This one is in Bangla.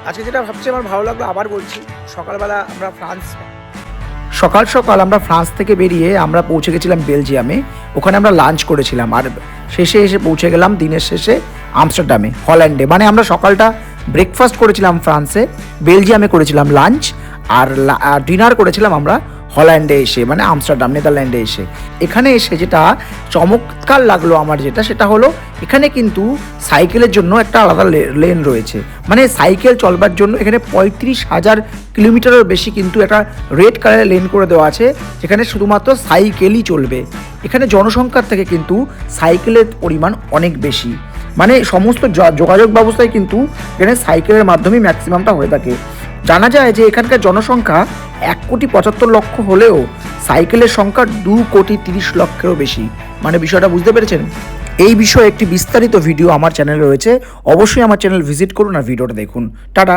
আজকে যেটা ভাবছি আমার ভালো লাগলো, আবার বলছি, সকালবেলা আমরা সকাল সকাল আমরা ফ্রান্স থেকে বেরিয়ে আমরা পৌঁছে গেছিলাম বেলজিয়ামে। ওখানে আমরা লাঞ্চ করেছিলাম আর শেষে এসে পৌঁছে গেলাম দিনের শেষে আমস্টারডামে, হল্যান্ডে। মানে আমরা সকালটা ব্রেকফাস্ট করেছিলাম ফ্রান্সে, বেলজিয়ামে করেছিলাম লাঞ্চ, আর ডিনার করেছিলাম আমরা হল্যান্ডে এসে, মানে আমস্টারডাম নেদারল্যান্ডে এসে। এখানে এসে যেটা চমৎকার লাগলো আমার, সেটা হলো এখানে কিন্তু সাইকেলের জন্য একটা আলাদা লেন রয়েছে। মানে সাইকেল চলবার জন্য এখানে 35,000 কিলোমিটারের বেশি কিন্তু একটা রেড কালারের লেন করে দেওয়া আছে, যেখানে শুধুমাত্র সাইকেলই চলবে। এখানে জনসংখ্যার থেকে কিন্তু সাইকেলের পরিমাণ অনেক বেশি। মানে সমস্ত যোগাযোগ ব্যবস্থায় কিন্তু এখানে সাইকেলের মাধ্যমেই ম্যাক্সিমামটা হয়ে থাকে। জানা যায় যে এখানকার জনসংখ্যা 1,75,00,000 হলেও সাইকেলের সংখ্যা 2,30,00,000-এরও বেশি। মানে বিষয়টা বুঝতে পেরেছেন? এই বিষয়ে একটি বিস্তারিত ভিডিও আমার চ্যানেলে রয়েছে, অবশ্যই আমার চ্যানেল ভিজিট করুন আর ভিডিওটা দেখুন। টাটা।